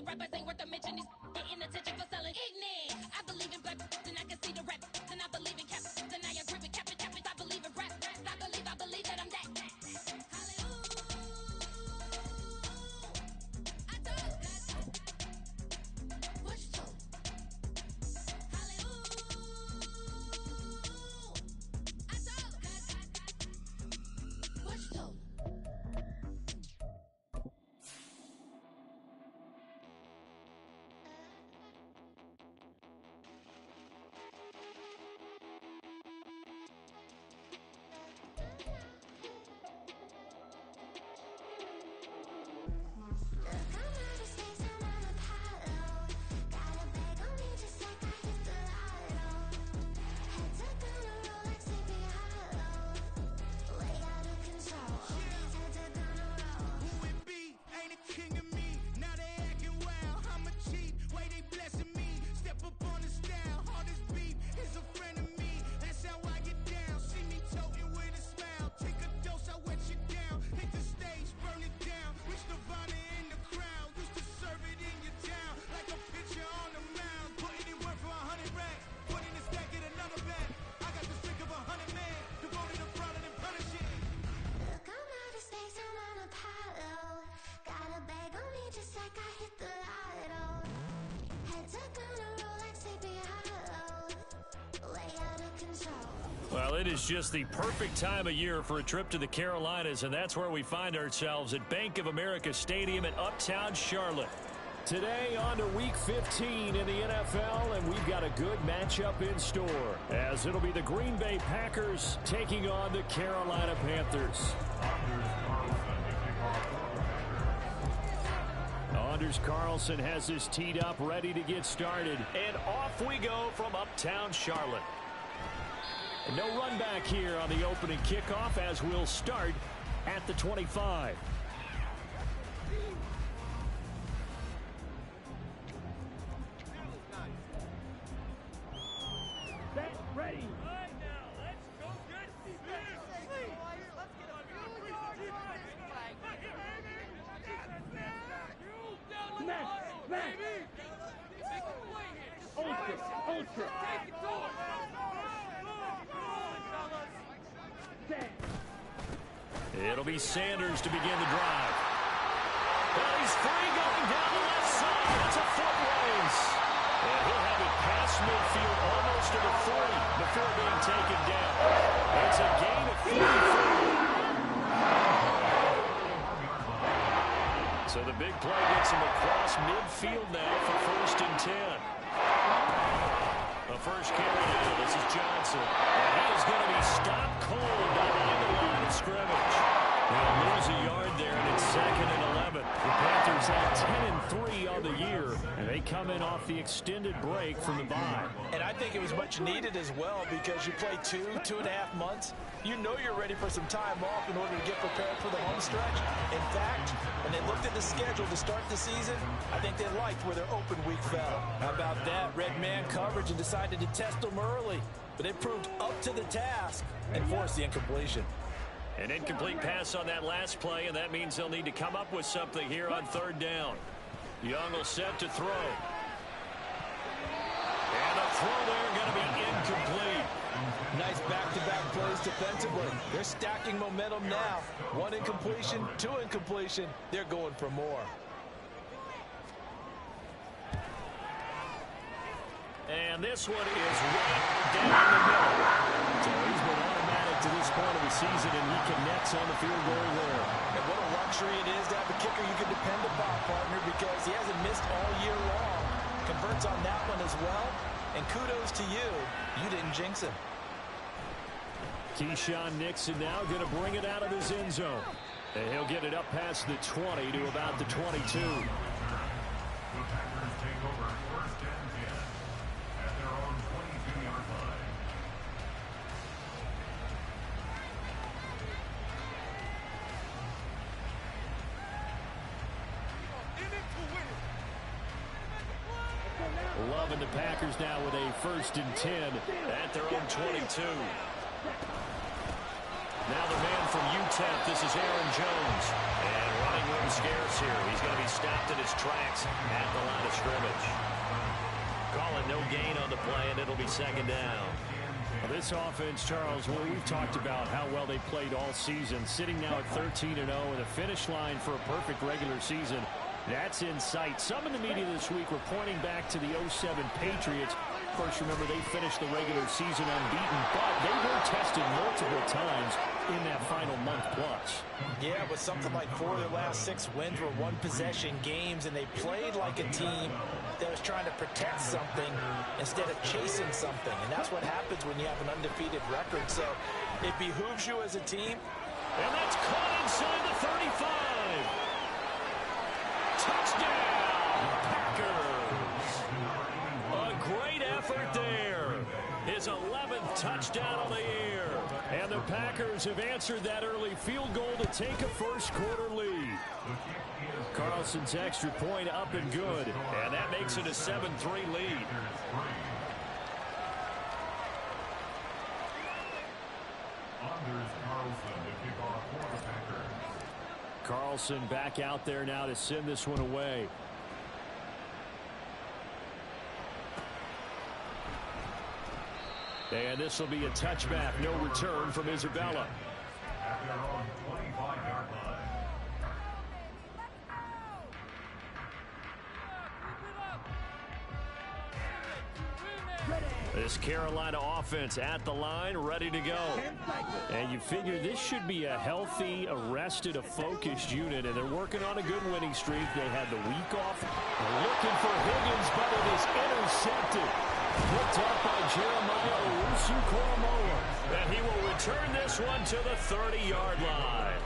rappers ain't worth a mention. These getting attention for selling ignorant. I believe in black and I can see the rap. And I believe in cap. And I agree with cap. I believe in rap. I believe that I'm that. Well, it is just the perfect time of year for a trip to the Carolinas, and that's where we find ourselves at Bank of America Stadium in Uptown Charlotte. Today on to Week 15 in the NFL, and we've got a good matchup in store, as it'll be the Green Bay Packers taking on the Carolina Panthers. Anders Carlson has this teed up, ready to get started, and off we go from Uptown Charlotte. No run back here on the opening kickoff, as we'll start at the 25. Set, ready. Ultra. It'll be Sanders to begin the drive. Well, he's free going down the left side. That's a foot race. And he'll have it past midfield almost to the 40 before being taken down. It's a gain of 54. So the big play gets him across midfield now for 1st and 10. The first carry now. This is Johnson. And he is going to be stopped cold behind the line of scrimmage. They'll lose a yard there, and it's 2nd and 11. The Panthers at 10-3 on the year, and they come in off the extended break from the bye. And I think it was much needed as well, because you play 2.5 months. You know you're ready for some time off in order to get prepared for the home stretch. In fact, when they looked at the schedule to start the season, I think they liked where their open week fell. How about that? Red man coverage and decided to test them early. But they proved up to the task and forced the incompletion. An incomplete pass on that last play, and that means they'll need to come up with something here on 3rd down. Young will set to throw. And a throw there going to be incomplete. Nice back-to-back plays defensively. They're stacking momentum now. 1 incompletion, 2 incompletion. They're going for more. And this one is right down the middle. So he's been automatic to this point of the season, and he connects on the field goal there. And what a luxury it is to have a kicker you can depend upon, partner, because he hasn't missed all year long. Converts on that one as well. And kudos to you. You didn't jinx him. Keyshawn Nixon now going to bring it out of his end zone. And he'll get it up past the 20 to about the 22. Loving the Packers now with a 1st and 10 at their own 22. Now the man from UTEP, this is Aaron Jones. And running room scarce here. He's going to be stopped in his tracks at the line of scrimmage. Calling no gain on the play, and it'll be second down. Well, this offense, Charles, well, we've talked about how well they played all season, sitting now at 13-0 and a finish line for a perfect regular season. That's in sight. Some in the media this week were pointing back to the 07 Patriots. Of course, remember, they finished the regular season unbeaten, but they were tested multiple times in that final month plus. Yeah, but something like 4 of their last 6 wins were one-possession games, and they played like a team that was trying to protect something instead of chasing something. And that's what happens when you have an undefeated record. So it behooves you as a team. And that's caught inside the 35. Touchdown, Packers. A great effort there. His 11th touchdown of the year. And the Packers have answered that early field goal to take a first-quarter lead. Carlson's extra point up and good. And that makes it a 7-3 lead. Carlson back out there now to send this one away. And this will be a touchback, no return from Isabella. This Carolina offense at the line, ready to go. And you figure this should be a healthy, arrested, a focused unit, and they're working on a good winning streak. They had the week off. They're looking for Higgins, but it is intercepted. Picked up by Jeremiah Owusu-Koramoah. And he will return this one to the 30-yard line.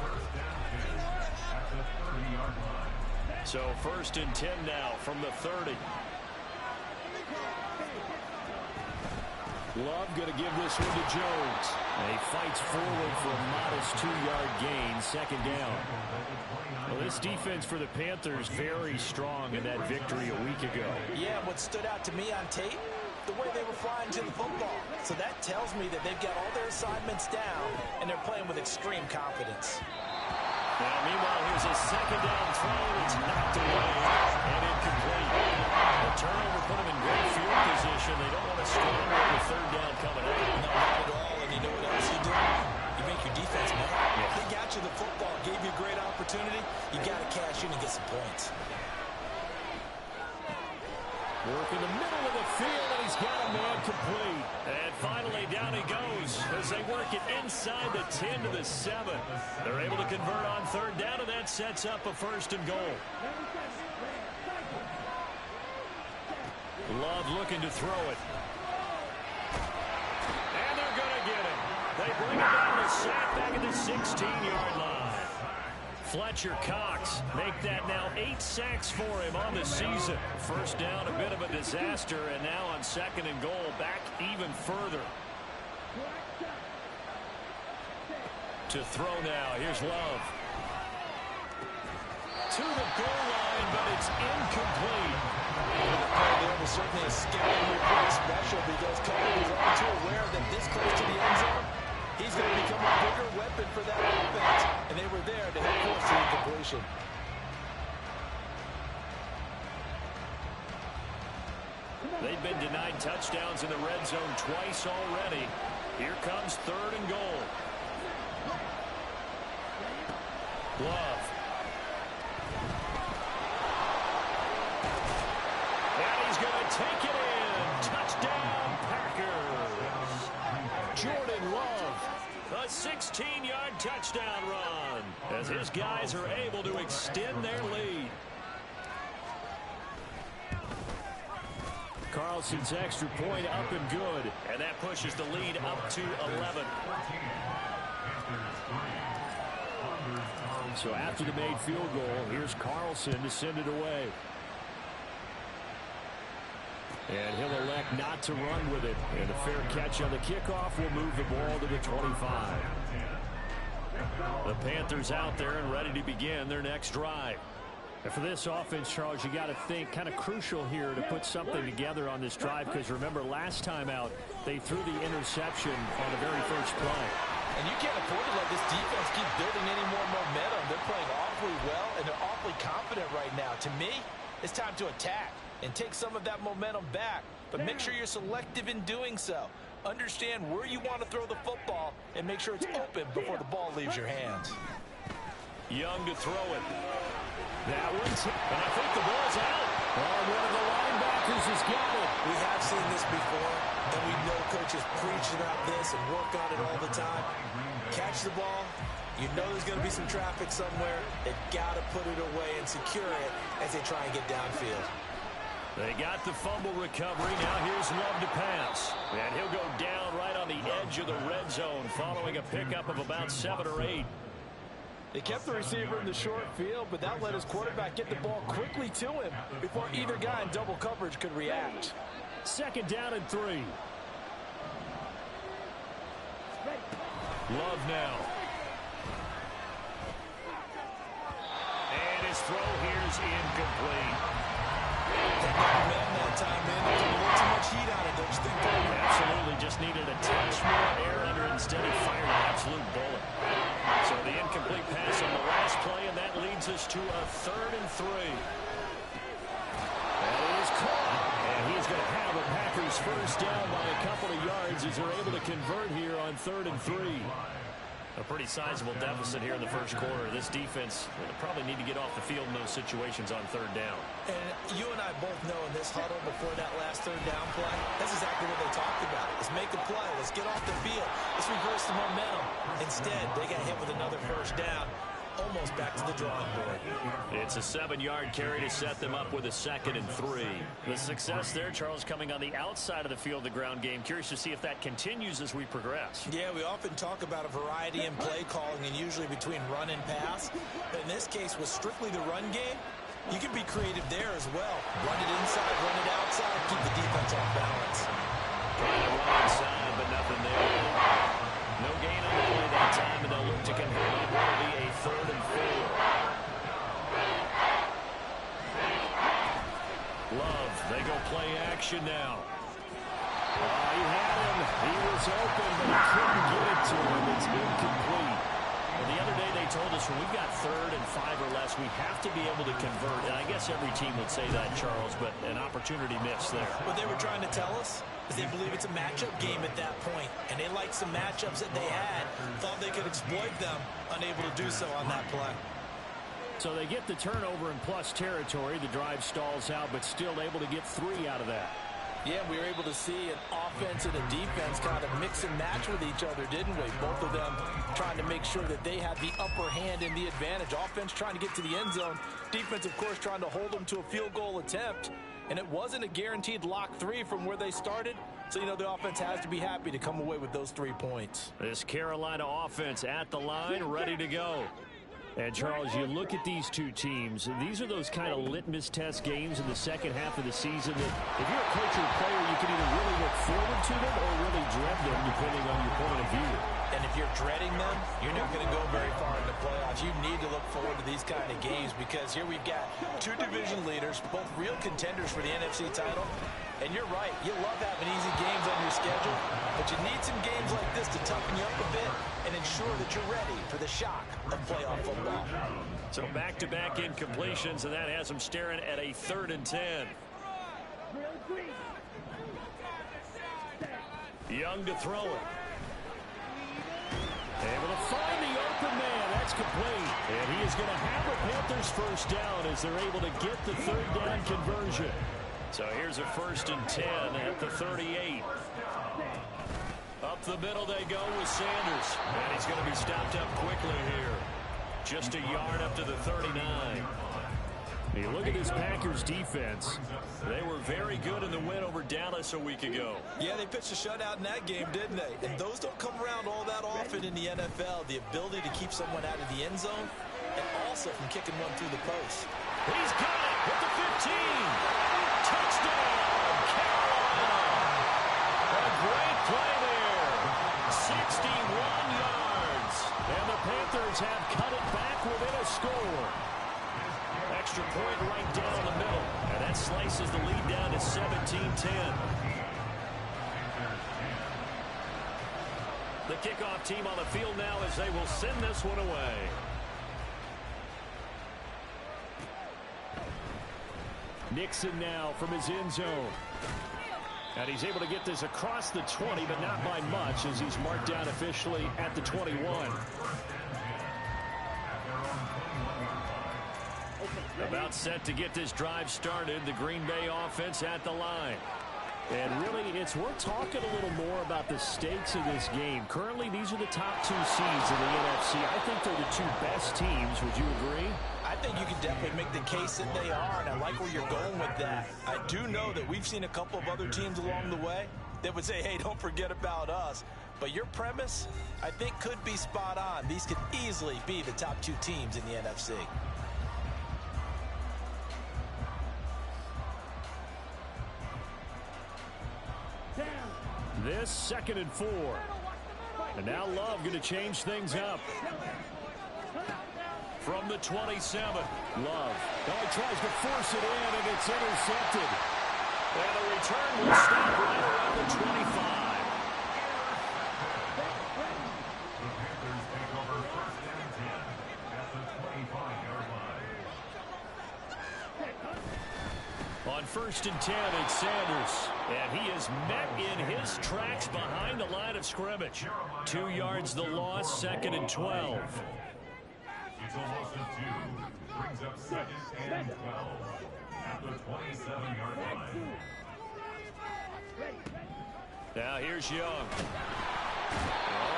So 1st and 10 now from the 30. Love going to give this one to Jones. And he fights forward for a modest 2-yard gain, second down. Well, this defense for the Panthers very strong in that victory a week ago. Yeah, what stood out to me on tape, the way they were flying to the football. So that tells me that they've got all their assignments down, and they're playing with extreme confidence. Now, meanwhile, here's a second down throw. It's knocked away and incomplete. The turnover put them in great field position. They don't want to scramble with the third down coming out. No, not at all. And you know what else you do? You make your defense mad. Yeah. They got you the football, gave you a great opportunity. You got to cash in and get some points. Work in the middle of the field, and he's got a man complete. And finally, down he goes as they work it inside the 10 to the 7. They're able to convert on third down, and that sets up a 1st and goal. Love looking to throw it. And they're going to get him. They bring him down to sack back at the 16-yard line. Fletcher Cox make that now 8 sacks for him on the season. First down, a bit of a disaster, and now on 2nd and goal, back even further. To throw now, here's Love. To the goal line, but it's incomplete. There was certainly a scary play special because Kobe was all too aware that this close to the end zone, he's going to become a bigger weapon for that offense, and they were there to help force the incompletion. They've been denied touchdowns in the red zone twice already. Here comes 3rd and goal. Love. And he's going to take it in. Touchdown, Packers. Jordan Love, a 16-yard touchdown run as his guys are able to extend their lead. Carlson's extra point up and good. And that pushes the lead up to 11. So after the made field goal, here's Carlson to send it away. And he'll elect not to run with it. And a fair catch on the kickoff will move the ball to the 25. The Panthers out there and ready to begin their next drive. And for this offense, Charles, you got to think kind of crucial here to put something together on this drive, because remember last time out they threw the interception on the very first play. And you can't afford to let this defense keep building any more momentum. They're playing awfully well, and they're awfully confident right now. To me, it's time to attack and take some of that momentum back. But make sure you're selective in doing so. Understand where you want to throw the football and make sure it's open before the ball leaves your hands. Young to throw it. That one's hit, and I think the ball's out. Oh, one of the linebackers has got it. We have seen this before, and we know coaches preach about this and work on it all the time. Catch the ball. You know there's going to be some traffic somewhere. They've got to put it away and secure it as they try and get downfield. They got the fumble recovery. Now here's Love to pass. And he'll go down right on the edge of the red zone following a pickup of about 7 or 8. They kept the receiver in the short field, but that let his quarterback get the ball quickly to him before either guy in double coverage could react. 2nd down and 3. Love now. And his throw here's incomplete. Man that time, man. There's a little too much heat on it, don't you think? Absolutely, just needed a touch more air under it. Instead he fired an absolute bullet. So the incomplete pass on the last play, and that leads us to a 3rd and 3. That is caught. And he's going to have a Packers first down by a couple of yards as they're able to convert here on 3rd and 3. A pretty sizable deficit here in the first quarter. This defense will probably need to get off the field in those situations on 3rd down. And you and I both know in this huddle before that last 3rd down play, that's exactly what they talked about. Let's make a play. Let's get off the field. Let's reverse the momentum. Instead, they got hit with another first down. Almost back to the drawing board. It's a 7-yard carry to set them up with a 2nd and 3. The success there, Charles, coming on the outside of the field, the ground game. Curious to see if that continues as we progress. Yeah, we often talk about a variety in play calling and usually between run and pass. But in this case, with strictly the run game, you can be creative there as well. Run it inside, run it outside, keep the defense off balance. Trying to run inside, but nothing there. No gain on the play that time, and they'll look to convert it. Will be a 3rd and 4. Love, they go play action now. He had him. He was open, but he couldn't get it to him. It's incomplete. Well, the other day they told us when we've got 3rd and 5 or less, we have to be able to convert. And I guess every team would say that, Charles, but an opportunity missed there. What they were trying to tell us is they believe it's a matchup game at that point, and they liked some matchups that they had, thought they could exploit them, unable to do so on that play. So they get the turnover in plus territory. The drive stalls out, but still able to get 3 out of that. Yeah, we were able to see an offense and a defense kind of mix and match with each other, didn't we? Both of them trying to make sure that they had the upper hand and the advantage. Offense trying to get to the end zone. Defense, of course, trying to hold them to a field goal attempt. And it wasn't a guaranteed lock 3 from where they started. So, you know, the offense has to be happy to come away with those 3 points. This Carolina offense at the line, ready to go. And, Charles, you look at these two teams, these are those kind of litmus test games in the second half of the season that if you're a coach or a player, you can either really look forward to them or really dread them, depending on your point of view. And if you're dreading them, you're not going to go very far in the playoffs. You need to look forward to these kind of games because here we've got 2 division leaders, both real contenders for the NFC title. And you're right, you love having easy games on your schedule, but you need some games like this to toughen you up a bit and ensure that you're ready for the shock of playoff football. So back-to-back incompletions, and that has them staring at a 3rd and 10. Young to throw it. Able to find the open man. That's complete. And he is going to have a Panthers first down as they're able to get the 3rd down conversion. So here's a 1st and 10 at the 38. Up the middle they go with Sanders. And he's going to be stopped up quickly here. Just a yard up to the 39. You look at this Packers defense. They were very good in the win over Dallas a week ago. Yeah, they pitched a shutout in that game, didn't they? And those don't come around all that often in the NFL. The ability to keep someone out of the end zone and also from kicking one through the post. He's got it with the 15. Touchdown, Carolina. A great play there. 61 yards. And the Panthers have cut it back within a score. Extra point right down the middle. And that slices the lead down to 17-10. The kickoff team on the field now as they will send this one away. Nixon now from his end zone. And he's able to get this across the 20, but not by much as he's marked down officially at the 21. About set to get this drive started. The Green Bay offense at the line. And really, it's worth talking a little more about the stakes of this game. Currently, these are the top two seeds in the NFC. I think they're the two best teams. Would you agree? I think you can definitely make the case that they are, and I like where you're going with that. I do know that we've seen a couple of other teams along the way that would say, hey, don't forget about us. But your premise, I think, could be spot on. These could easily be the top two teams in the NFC. This 2nd and 4. And now Love going to change things up. From the 27. Love. Oh, he tries to force it in, and it's intercepted. And the return will stop right around the 25. On 1st and 10, it's Sanders. And he is met in his tracks behind the line of scrimmage. 2 yards the loss, 2nd and 12. It's a loss of 2. Brings up 2nd and 12 at the 27-yard line. Now here's Young.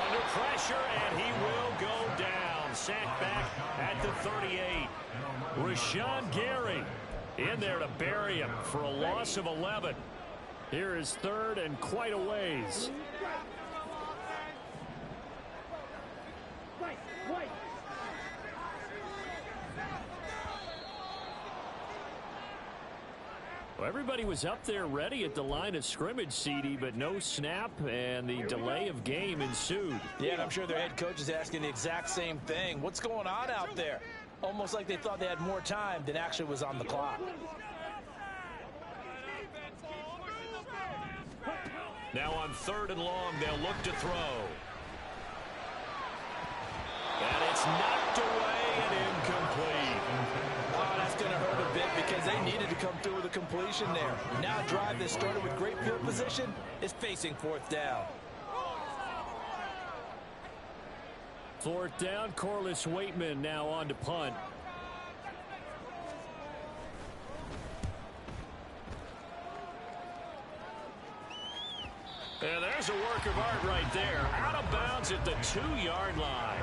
Under pressure, and he will go down. Sacked back at the 38. Rashawn Gary in there to bury him for a loss of 11. Here is 3rd and quite a ways. Well, everybody was up there ready at the line of scrimmage, CD, but no snap, and the delay of game ensued. Yeah, and I'm sure their head coach is asking the exact same thing. What's going on out there? Almost like they thought they had more time than actually was on the clock. Now on 3rd and long, they'll look to throw. And it's knocked away and incomplete. Oh, that's going to hurt a bit because they needed to come through with a completion there. Now a drive that started with great field position is facing 4th down. 4th down, Corliss Waitman now on to punt. And there's a work of art right there. Out of bounds at the 2-yard line.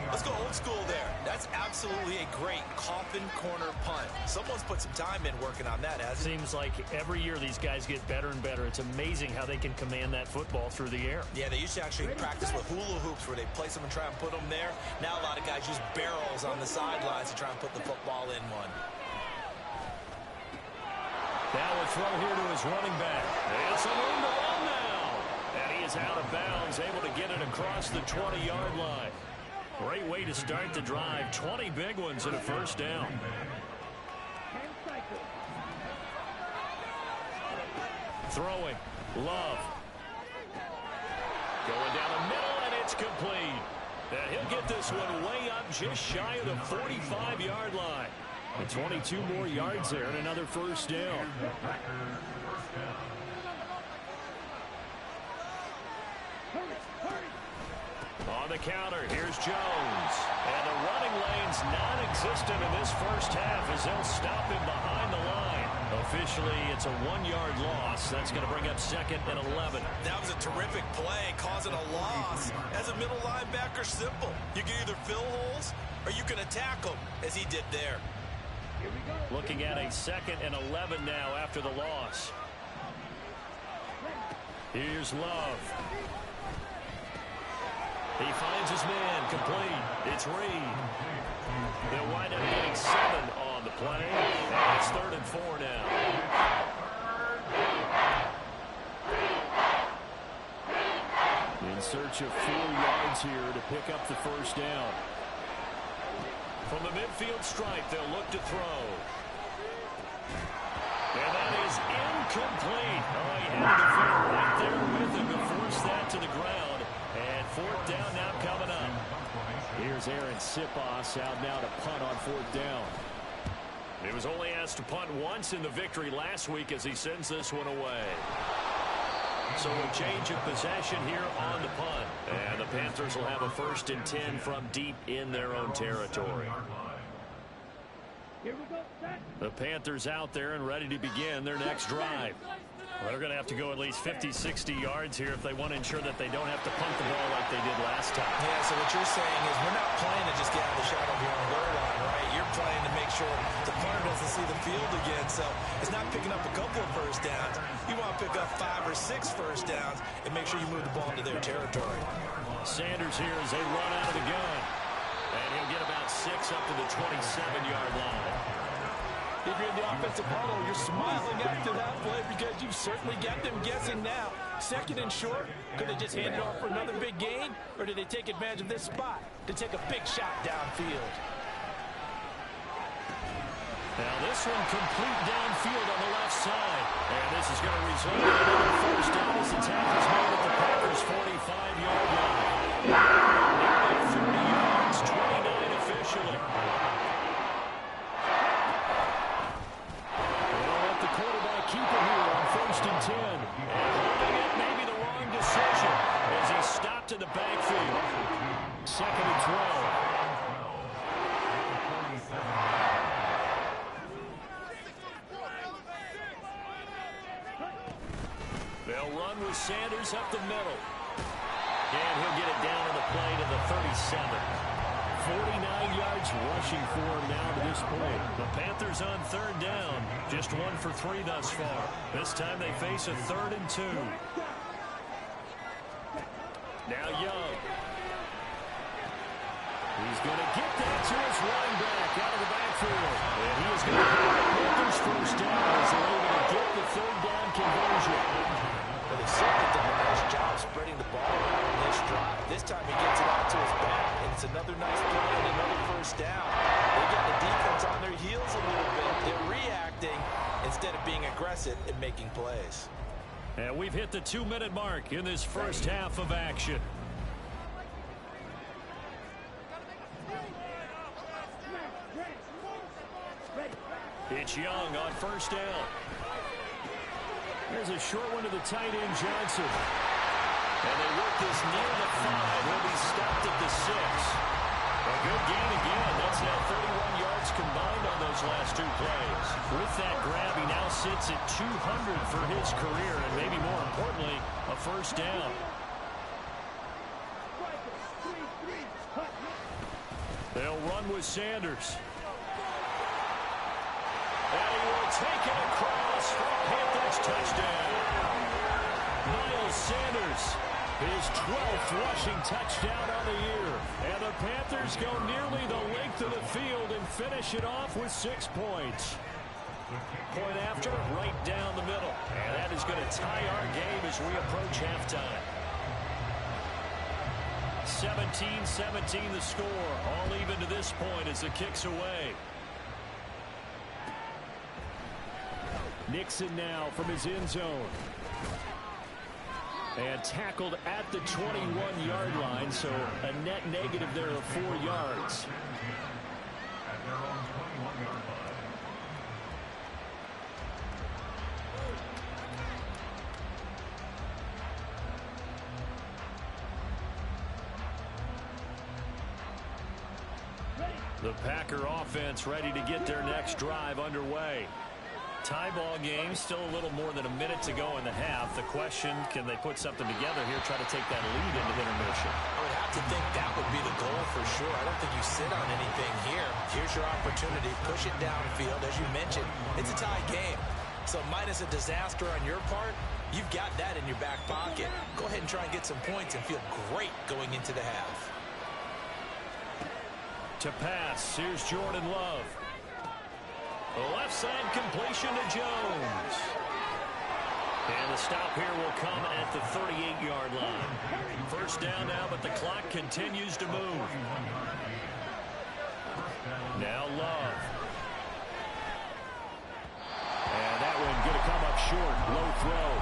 Let's go old school there. That's absolutely a great coffin corner punt. Someone's put some time in working on that, hasn't it? Seems like every year these guys get better and better. It's amazing how they can command that football through the air. Yeah, they used to actually practice with hula hoops where they place them and try and put them there. Now a lot of guys use barrels on the sidelines to try and put the football in one. Now a throw here to his running back. And some room to run now. And he is out of bounds, able to get it across the 20-yard line. Great way to start the drive. 20 big ones and a 1st down. Throwing. Love. Going down the middle, and it's complete. And he'll get this one way up just shy of the 45-yard line. And 22 more yards there and another 1st down. On the counter, here's Jones. And the running lane's non-existent in this 1st half as they'll stop him behind the line. Officially, it's a 1-yard loss. That's going to bring up 2nd and 11. That was a terrific play, causing a loss. As a middle linebacker, simple. You can either fill holes or you can attack them, as he did there. Looking at a 2nd and 11 now after the loss. Here's Love. He finds his man, complete. It's Reed. They'll wind up getting 7 on the play. And it's 3rd and 4 now. In search of 4 yards here to pick up the 1st down. From the midfield stripe, they'll look to throw. And that is incomplete. Oh, he had a defender right there with him to force that to the ground. And 4 Here's Aaron Siposs out now to punt on 4th down. He was only asked to punt once in the victory last week as he sends this one away. So a change of possession here on the punt. And the Panthers will have a 1st and 10 from deep in their own territory. Here we go, set. The Panthers out there and ready to begin their next drive. Well, they're going to have to go at least 50, 60 yards here if they want to ensure that they don't have to punt the ball like they did last time. Yeah, so what you're saying is we're not playing to just get out of the shadow here on the goal line, right? You're playing to make sure the punter doesn't see the field again. So it's not picking up a couple of first downs. You want to pick up 5 or 6 first downs and make sure you move the ball into their territory. Sanders here as they run out of the gun. And he'll get about 6 up to the 27-yard line. If you're in the offensive huddle, you're smiling after that play because you've certainly got them guessing now. 2nd and short, could they just hand it off for another big gain? Or did they take advantage of this spot to take a big shot downfield? Now this one complete downfield on the left side. And this is going to result in another 1st down as the tackle's made at the Packers' 45-yard line. Nearly 30 yards, 29 officially. Keep it here on 1st and 10. And holding it may be the wrong decision as he stopped in the backfield. 2nd and 12. They'll run with Sanders up the middle. And he'll get it down on the play to the 37. 49 yards rushing for him now to this point. The Panthers on 3rd down. Just 1 for 3 thus far. This time they face a 3rd and 2. Now Young. He's going to get that to his running back out of the backfield. And he is going to have the Panthers 1st down as they're able to get the 3rd down conversion. Well, they certainly did a nice job spreading the ball around in this drive. This time he gets it out to his back, and it's another nice play and another 1st down. They got the defense on their heels a little bit. They're reacting instead of being aggressive and making plays. And we've hit the 2-minute mark in this first half of action. It's Young on 1st down. There's a short one to the tight end, Johnson. And they work this near the 5. He'll be stopped at the 6. A good gain again. That's now 31 yards combined on those last 2 plays. With that grab, he now sits at 200 for his career, and maybe more importantly, a 1st down. They'll run with Sanders. And he will take it across for a Panthers touchdown. Miles Sanders, his 12th rushing touchdown on the year. And the Panthers go nearly the length of the field and finish it off with 6 points. Point after, right down the middle. And that is going to tie our game as we approach halftime. 17-17 the score. All even to this point as the kick's away. Nixon now from his end zone. And tackled at the 21-yard line, so a net negative there of 4 yards. At their own 21-yard line. The Packer offense ready to get their next drive underway. Tie ball game, still a little more than a minute to go in the half. The question, can they put something together here, try to take that lead into intermission? I would have to think that would be the goal for sure. I don't think you sit on anything here. Here's your opportunity. Push it downfield. As you mentioned, it's a tie game. So minus a disaster on your part, you've got that in your back pocket. Go ahead and try and get some points and feel great going into the half. To pass, here's Jordan Love. The left side completion to Jones. And the stop here will come at the 38-yard line. 1st down now, but the clock continues to move. Now Love. And that one going to come up short. Low throw.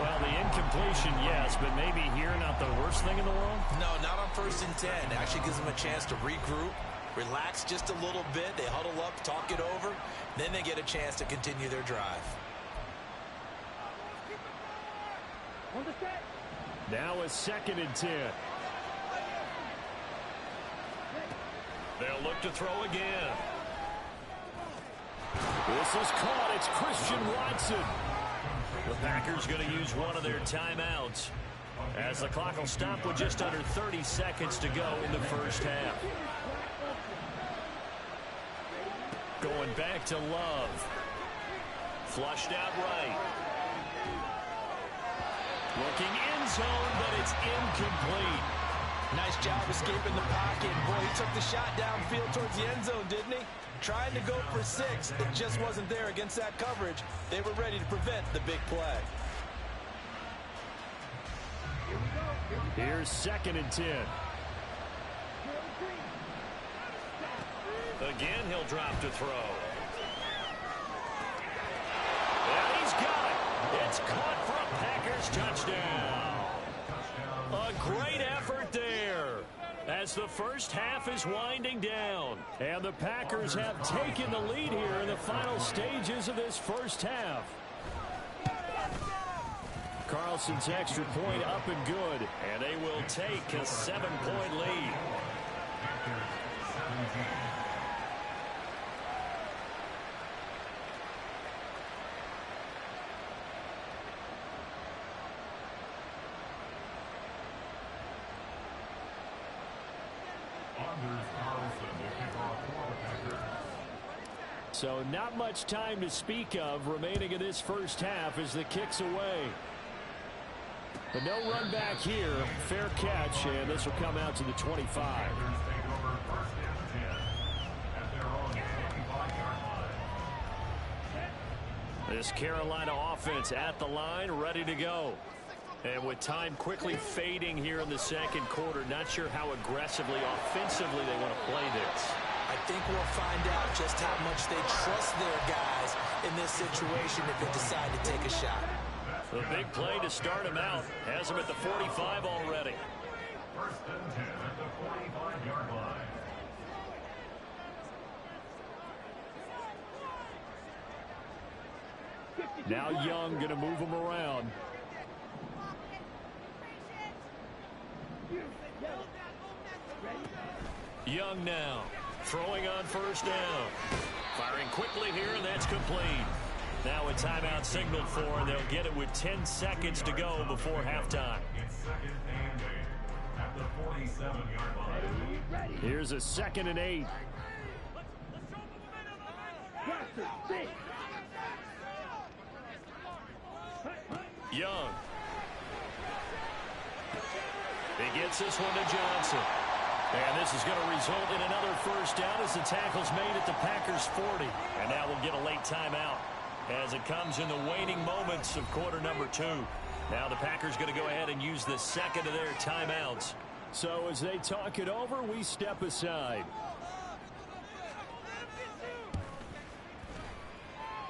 Well, the incompletion, yes, but maybe here not the worst thing in the world? No, not on 1st and 10. It actually gives them a chance to regroup, relax just a little bit. They huddle up, talk it over. Then they get a chance to continue their drive. Now a 2nd and 10. They'll look to throw again. This is caught. It's Christian Watson. The Packers going to use one of their timeouts as the clock will stop with just under 30 seconds to go in the first half. Going back to Love. Flushed out right. Looking end zone, but it's incomplete. Nice job escaping the pocket. Boy, he took the shot downfield towards the end zone, didn't he? Trying to go for 6. It just wasn't there against that coverage. They were ready to prevent the big play. Here's 2nd and 10. Again, he'll drop to throw. And he's got it. It's caught for a Packers touchdown. A great effort there as the first half is winding down. And the Packers have taken the lead here in the final stages of this first half. Carlson's extra point up and good. And they will take a 7-point lead. So not much time to speak of remaining in this first half as the kick's away. But no run back here. Fair catch, and this will come out to the 25. This Carolina offense at the line, ready to go. And with time quickly fading here in the second quarter, not sure how aggressively, offensively they want to play this. I think we'll find out just how much they trust their guys in this situation if they decide to take a shot. The big play to start him out has him at the 45 already. 1st and 10 at the 45-yard line. Now Young going to move him around. Young now throwing on 1st down. Firing quickly here, and that's complete. Now a timeout signaled for, and they'll get it with 10 seconds to go before halftime. It's 2nd and 8 at the 47-yard line. Here's a 2nd and 8. Young. He gets this one to Johnson. And this is going to result in another 1st down as the tackle's made at the Packers 40. And now we'll get a late timeout as it comes in the waning moments of quarter number 2. Now the Packers going to go ahead and use the 2nd of their timeouts. So as they talk it over, we step aside.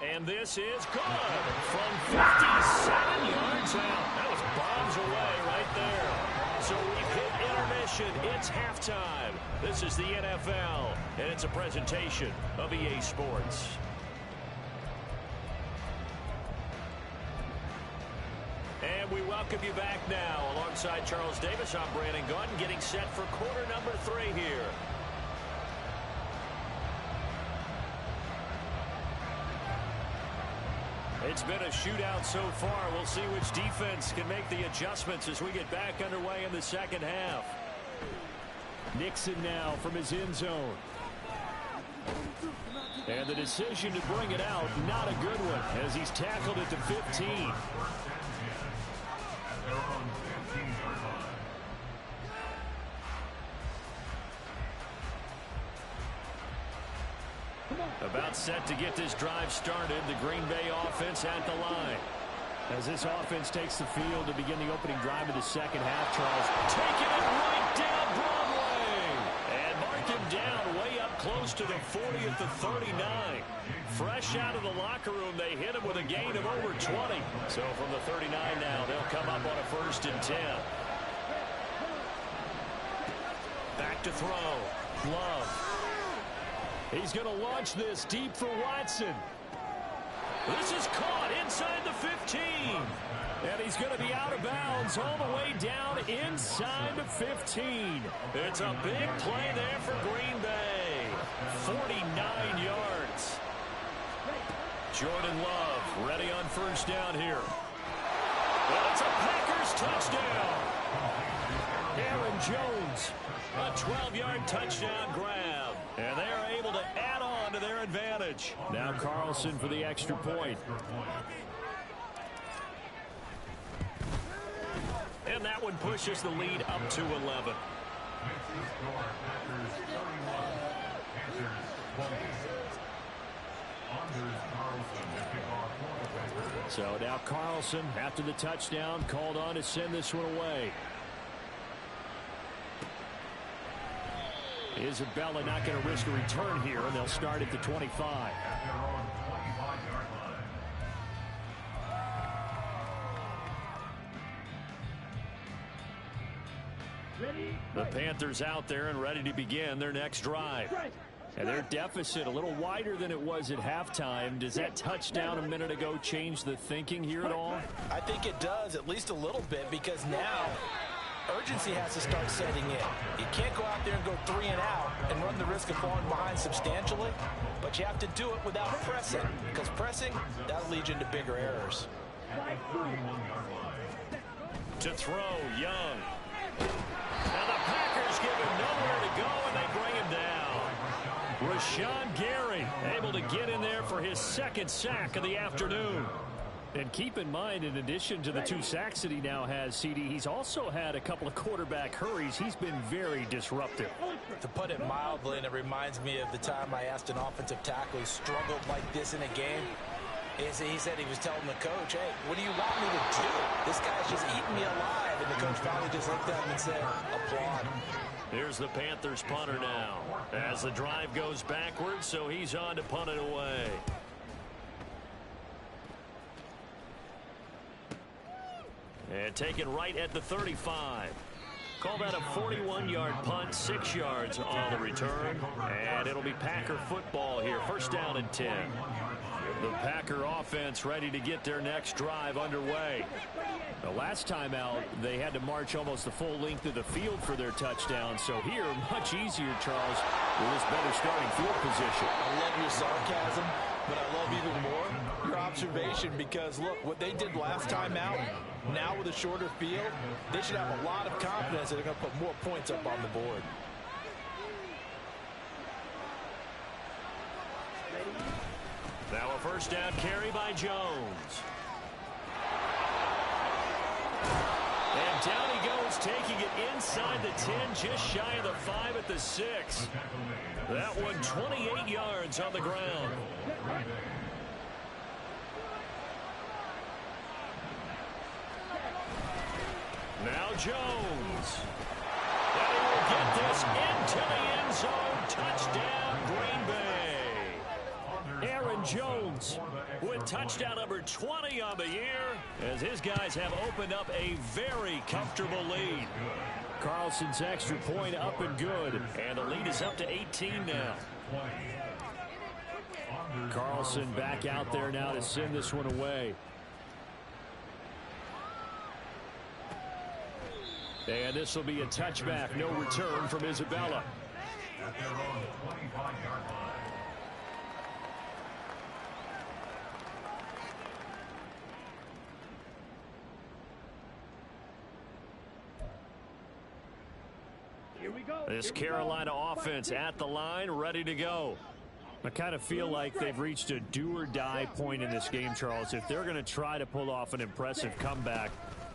And this is good from 57 yards out. That was bombs away right there. So we've hit intermission. It's halftime. This is the NFL, and it's a presentation of EA Sports. And we welcome you back now. Alongside Charles Davis, I'm Brandon Gaudin, getting set for quarter number 3 here. It's been a shootout so far. We'll see which defense can make the adjustments as we get back underway in the second half. Nixon now from his end zone. And the decision to bring it out, not a good one, as he's tackled at the 15. About set to get this drive started, the Green Bay offense at the line. As this offense takes the field to begin the opening drive of the second half, Charles. Taking it right down Broadway. And mark him down way up close close to the 40 at the 39. Fresh out of the locker room, they hit him with a gain of over 20. So from the 39 now, they'll come up on a 1st and 10. Back to throw. Love. He's going to launch this deep for Watson. This is caught inside the 15. And he's going to be out of bounds all the way down inside the 15. It's a big play there for Green Bay. 49 yards. Jordan Love ready on 1st down here. And it's a Packers touchdown. Aaron Jones, a 12-yard touchdown grab. And they're able to add on to their advantage. Now Carlson for the extra point. And that one pushes the lead up to 11. So now Carlson, after the touchdown, called on to send this one away. Isabella not going to risk a return here, and they'll start at the 25. The Panthers out there and ready to begin their next drive. And their deficit a little wider than it was at halftime. Does that touchdown a minute ago change the thinking here at all? I think it does, at least a little bit, because now urgency has to start setting in. You can't go out there and go 3 and out and run the risk of falling behind substantially, but you have to do it without pressing, because pressing, that'll lead you into bigger errors. To throw, Young. And the Packers give him nowhere to go, and they bring him down. Rashawn Gary able to get in there for his 2nd sack of the afternoon. And keep in mind, in addition to the 2 sacks that he now has, CD, he's also had a couple of quarterback hurries. He's been very disruptive. To put it mildly, and it reminds me of the time I asked an offensive tackle who struggled like this in a game. He said he was telling the coach, hey, what do you want me to do? This guy's just eating me alive. And the coach finally just looked at him and said, applaud. Here's the Panthers punter now as the drive goes backwards, so he's on to punt it away. And taken right at the 35. Call that a 41-yard punt, 6 yards on the return. And it'll be Packer football here. 1st down and 10. The Packer offense ready to get their next drive underway. The last time out, they had to march almost the full length of the field for their touchdown. So here, much easier, Charles, with this better starting field position. I love your sarcasm, but I love even more your observation, because, look, what they did last time out, now with a shorter field, they should have a lot of confidence that they're going to put more points up on the board. Now a 1st down carry by Jones. And down he goes, taking it inside the 10, just shy of the 5 at the 6. That one 28 yards on the ground. Now Jones. And he will get this into the end zone. Touchdown, Green Bay. Aaron Jones with touchdown number 20 on the year, as his guys have opened up a very comfortable lead. Carlson's extra point up and good, and the lead is up to 18 now. Carlson back out there now to send this one away. And this will be a touchback, no return from Isabella. At their own 25-yard line. Here we go. This Carolina offense at the line, ready to go. I kind of feel like they've reached a do-or-die point in this game, Charles. If they're going to try to pull off an impressive comeback,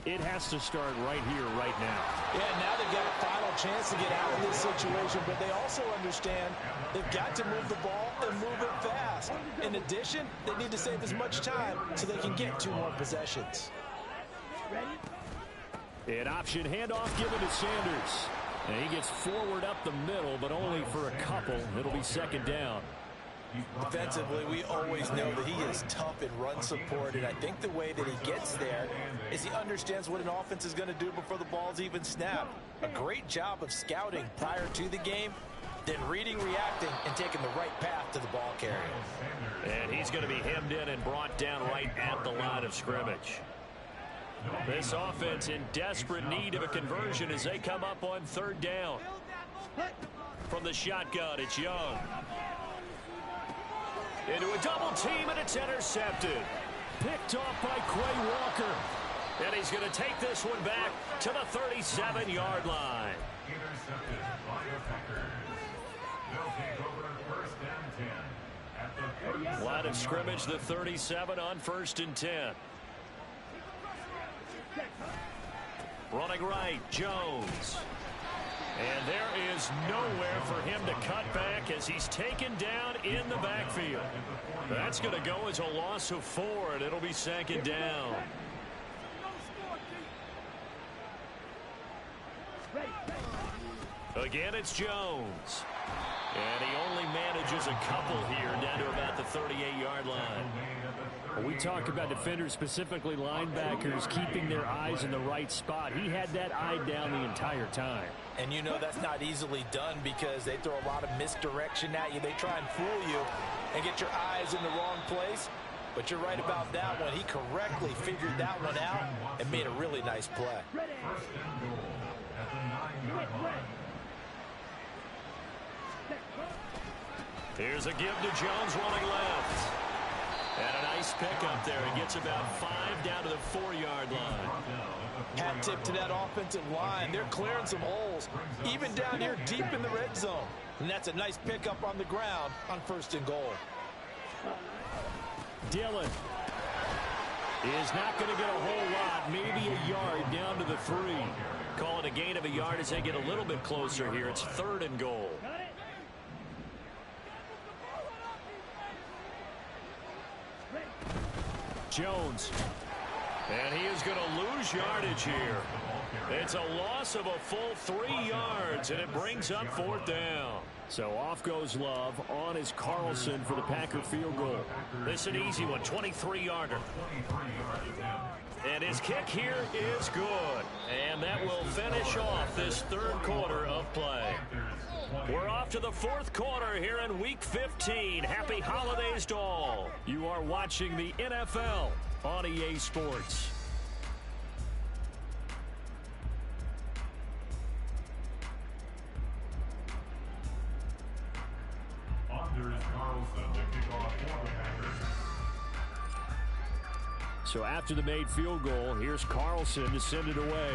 it has to start right here, right now. Yeah, now they've got a final chance to get out of this situation, but they also understand they've got to move the ball and move it fast. In addition, they need to save as much time so they can get 2 more possessions. An option handoff given to Sanders. And he gets forward up the middle, but only for a couple. It'll be second down. Defensively, we always know that he is tough in run support, and I think the way that he gets there is he understands what an offense is going to do before the ball's even snapped. A great job of scouting prior to the game, then reading, reacting, and taking the right path to the ball carrier. And he's going to be hemmed in and brought down right at the line of scrimmage. This offense in desperate need of a conversion as they come up on third down. From the shotgun, it's Young. Into a double team, and it's intercepted. Picked off by Quay Walker. And he's going to take this one back to the 37-yard line. Intercepted by the Packers. They'll take over first and 10 at the 30. Line of scrimmage, the 37 on first and 10. Running right, Jones. And there is nowhere for him to cut back as he's taken down in the backfield. That's going to go as a loss of 4, and it'll be second down. Again, it's Jones. And he only manages a couple here down to about the 38-yard line. We talk about defenders, specifically linebackers, keeping their eyes in the right spot. He had that eye down the entire time. And you know that's not easily done because they throw a lot of misdirection at you. They try and fool you and get your eyes in the wrong place. But you're right about that one. He correctly figured that one out and made a really nice play. First and goal at the 9-yard line. Here's a give to Jones running left. And a nice pickup there. He gets about 5 down to the 4-yard line. Hat tip to that offensive line. They're clearing some holes, even down here deep in the red zone. And that's a nice pickup on the ground on first and goal. Dillon is not going to get a whole lot, maybe a yard down to the 3. Call it a gain of a yard as they get a little bit closer here. It's third and goal. Jones. And he is going to lose yardage here. It's a loss of a full 3 yards, and it brings up fourth down. So off goes Love. On is Carlson for the Packer field goal. This is an easy one, 23-yarder. And his kick here is good. And that will finish off this third quarter of play. We're off to the fourth quarter here in Week 15. Happy holidays to all. You are watching the NFL on EA Sports. Anders Carlson to kick off for the Packers. So after the made field goal, here's Carlson to send it away.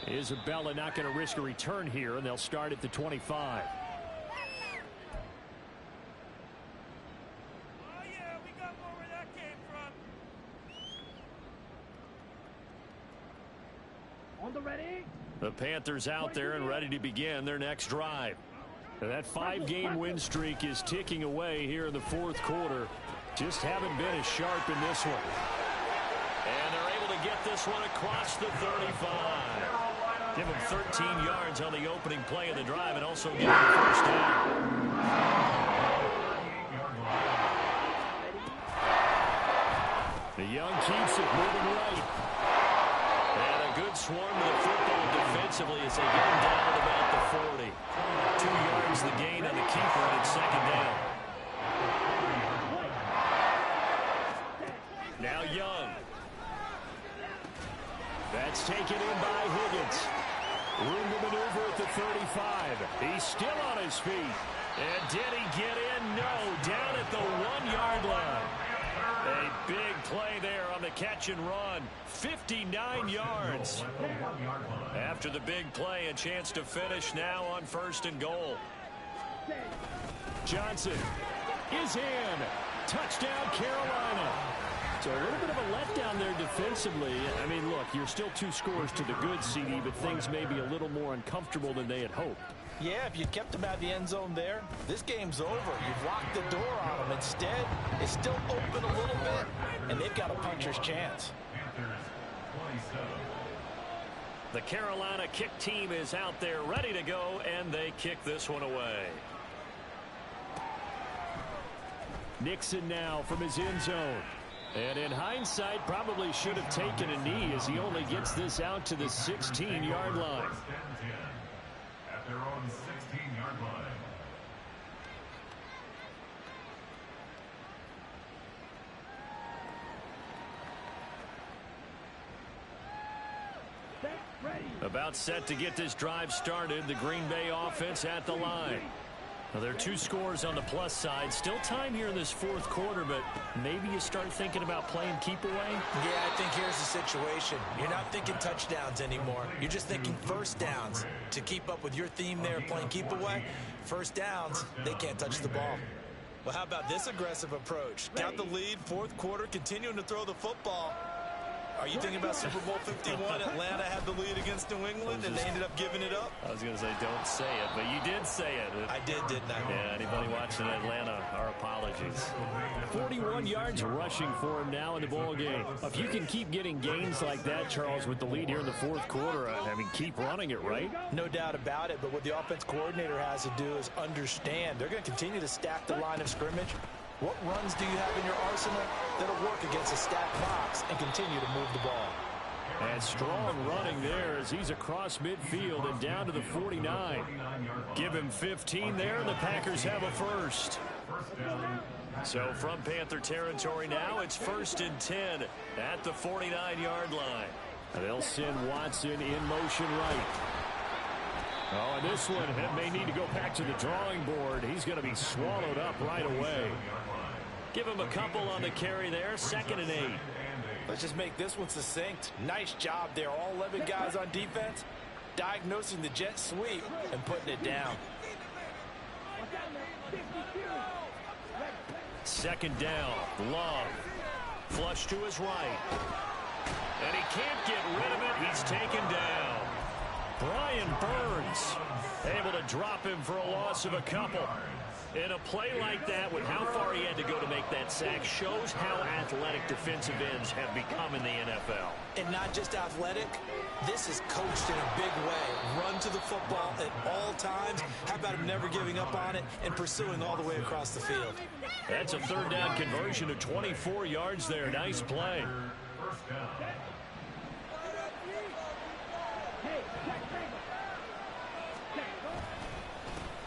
Isabella not going to risk a return here, and they'll start at the 25. The Panthers out there and ready to begin their next drive. And that 5-game win streak is ticking away here in the fourth quarter. Just haven't been as sharp in this one. And they're able to get this one across the 35. Give them 13 yards on the opening play of the drive and also get the first down. The Young keeps it moving right. And a good swarm to the football defensively as they get him down at about the 40. 2 yards the gain on the keeper, and it's second down. Now Young. That's taken in by Higgins. Room to maneuver at the 35. He's still on his feet. And did he get in? No, down at the 1-yard line. A big play there on the catch and run. 59 yards. After the big play, a chance to finish now on first and goal. Johnson is in. Touchdown, Carolina. So a little bit of a letdown there defensively. I mean, look, you're still 2 scores to the good, CD, but things may be a little more uncomfortable than they had hoped. Yeah, if you kept them out of the end zone there, this game's over. You've locked the door on them. Instead, it's still open a little bit, and they've got a puncher's chance. Panthers 27, The Carolina kick team is out there ready to go, and they kick this one away. Nixon now from his end zone. And in hindsight, probably should have taken a knee as he only gets this out to the 16-yard line. First and 10 at their own 16-yard line. About set to get this drive started. The Green Bay offense at the line. Well, there are 2 scores on the plus side. Still time here in this fourth quarter, but maybe you start thinking about playing keep away? Yeah, I think here's the situation. You're not thinking touchdowns anymore. You're just thinking first downs. To keep up with your theme there, playing keep away, first downs, they can't touch the ball. Well, how about this aggressive approach? Count the lead, fourth quarter, continuing to throw the football. Are you thinking about Super Bowl 51? Atlanta had the lead against New England, and they ended up giving it up? I was going to say, don't say it, but you did say it. I did, didn't I? Yeah, anybody watching Atlanta, our apologies. 41 yards rushing for him now in the ball game. If you can keep getting gains like that, Charles, with the lead here in the fourth quarter, I mean, keep running it, right? No doubt about it, but what the offense coordinator has to do is understand they're going to continue to stack the line of scrimmage. What runs do you have in your arsenal that'll work against a stacked box and continue to move the ball? And strong running there as he's across midfield and down to the 49. Give him 15 there, and the Packers have a first. So from Panther territory now, it's 1st and 10 at the 49-yard line. They'll send Watson in motion right. Oh, and this one may need to go back to the drawing board. He's going to be swallowed up right away. Give him a couple on the carry there, 2nd and 8. Let's just make this one succinct. Nice job there. All 11 guys on defense, diagnosing the jet sweep and putting it down. 2nd down, Love. Flush to his right. And he can't get rid of it. He's taken down. Brian Burns able to drop him for a loss of a couple. In a play like that, with how far he had to go to make that sack, shows how athletic defensive ends have become in the NFL. And not just athletic, this is coached in a big way. Run to the football at all times. How about him never giving up on it and pursuing all the way across the field? That's a 3rd down conversion of 24 yards there. Nice play. First down.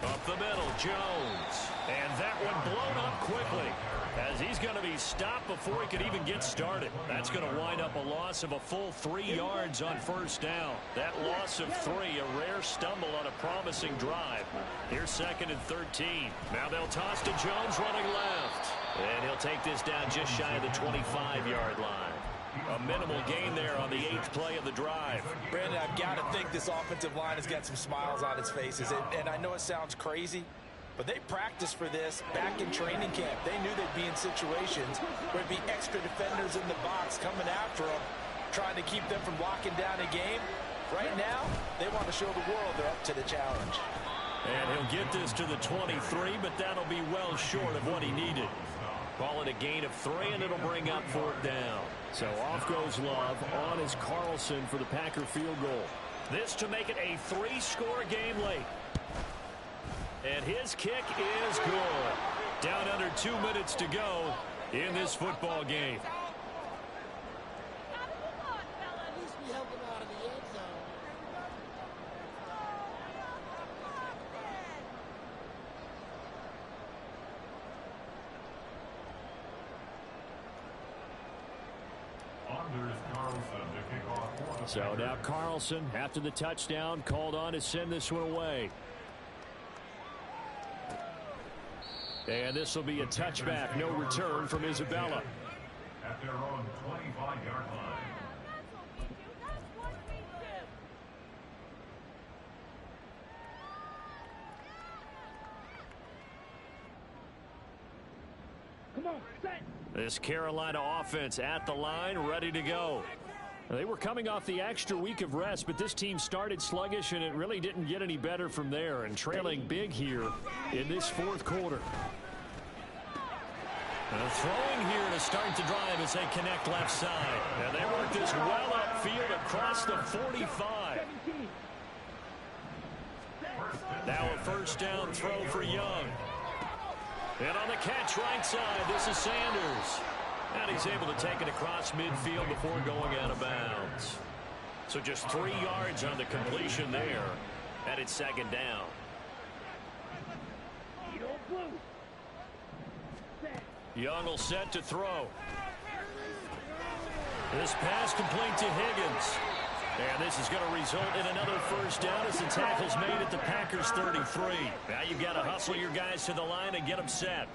Up the middle, Jones. And that one blown up quickly as he's going to be stopped before he could even get started. That's going to wind up a loss of a full 3 yards on 1st down. That loss of 3, a rare stumble on a promising drive. Here's 2nd and 13. Now they'll toss to Jones running left. And he'll take this down just shy of the 25-yard line. A minimal gain there on the 8th play of the drive. Brandon, I've got to think this offensive line has got some smiles on its faces. And I know it sounds crazy, but they practiced for this back in training camp. They knew they'd be in situations where there'd be extra defenders in the box coming after them, trying to keep them from locking down a game. Right now, they want to show the world they're up to the challenge. And he'll get this to the 23, but that'll be well short of what he needed. Call it a gain of 3, and it'll bring up 4th down. So off goes Love. On is Carlson for the Packer field goal. This to make it a 3-score game late. And his kick is good. Down under 2 minutes to go in this football game. So now Carlson, after the touchdown, called on to send this one away. And this will be a touchback, no return from Isabella. At their own 25-yard line. Come on, set. This Carolina offense at the line, ready to go. They were coming off the extra week of rest, but this team started sluggish, and it really didn't get any better from there, and trailing big here in this fourth quarter. Throwing here to start the drive as they connect left side. And they work this well upfield across the 45. Now a first down throw for Young. And on the catch right side, this is Sanders. And he's able to take it across midfield before going out of bounds. So just 3 yards on the completion there. And it's second down. Young will set to throw. This pass complete to Higgins. And this is going to result in another first down as the tackle's made at the Packers 33. Now you've got to hustle your guys to the line and get them set.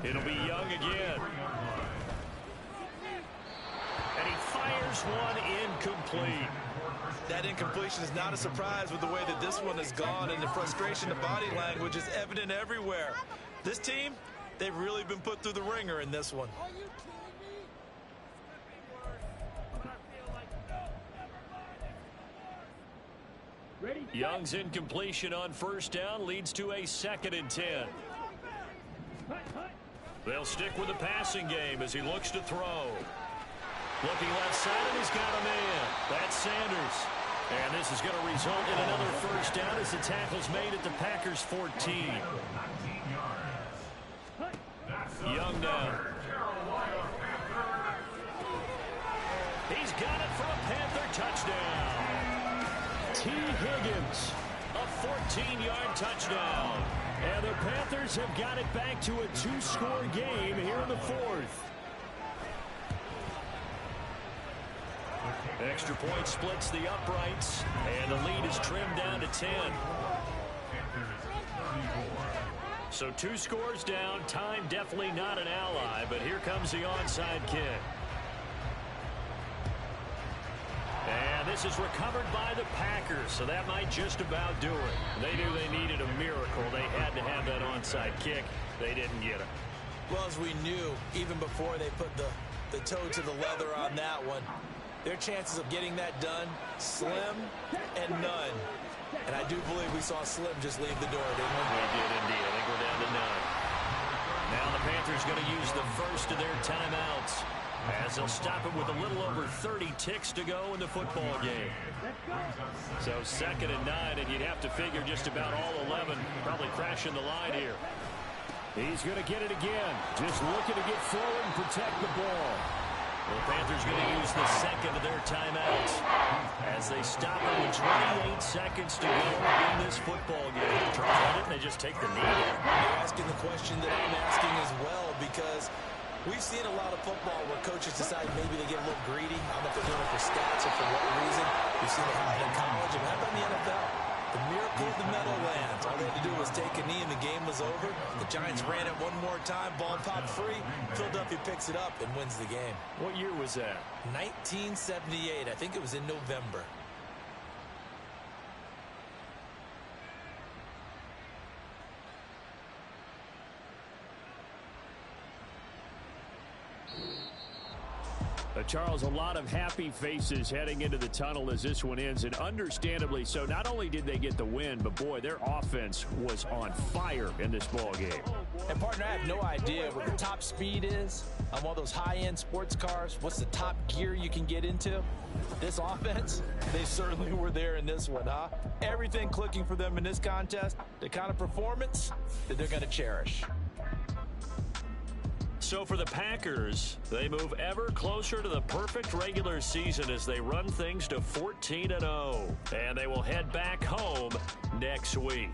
It'll be Young again. And he fires one incomplete. That incompletion is not a surprise with the way that this one has gone, and the frustration, the body language is evident everywhere. This team, they've really been put through the ringer in this one. Young's incompletion on first down leads to a 2nd and 10. They'll stick with the passing game as he looks to throw. Looking left side, and he's got a man. That's Sanders. And this is going to result in another first down as the tackle's made at the Packers 14. Young now. He's got it for a Panther touchdown. T. Higgins, a 14-yard touchdown. And the Panthers have got it back to a 2-score game here in the 4th. Extra point splits the uprights, and the lead is trimmed down to 10. So 2 scores down. Time definitely not an ally, but here comes the onside kick. And this is recovered by the Packers, so that might just about do it. They knew they needed a miracle. They had to have that onside kick. They didn't get it. Well, as we knew, even before they put the toe to the leather on that one, their chances of getting that done, slim and none. And I do believe we saw Slim just leave the door, didn't we? We did indeed. I think we're down to 9. Now the Panthers going to use the first of their timeouts as they'll stop it with a little over 30 ticks to go in the football game. So 2nd and 9, and you'd have to figure just about all 11 probably crashing the line here. He's going to get it again. Just looking to get forward and protect the ball. The Panthers going to use the second of their timeouts as they stop it with 28 seconds to go in this football game. Why didn't they just take the knee? You're asking the question that I'm asking as well, because we've seen a lot of football where coaches decide maybe they get a little greedy. I don't know if they're doing it for stats or for what reason. We've seen it happen in college, and how about in the NFL? The miracle of the Meadowlands. All they had to do was take a knee and the game was over. The Giants ran it one more time. Ball popped free. Philadelphia picks it up and wins the game. What year was that? 1978. I think it was in November. Charles, a lot of happy faces heading into the tunnel as this one ends, and understandably so. Not only did they get the win, but boy, their offense was on fire in this ball game. And partner, I have no idea what the top speed is on one of those high-end sports cars. What's the top gear you can get into? This offense, they certainly were there in this one, huh? Everything clicking for them in this contest, the kind of performance that they're going to cherish. So for the Packers, they move ever closer to the perfect regular season as they run things to 14-0. And they will head back home next week.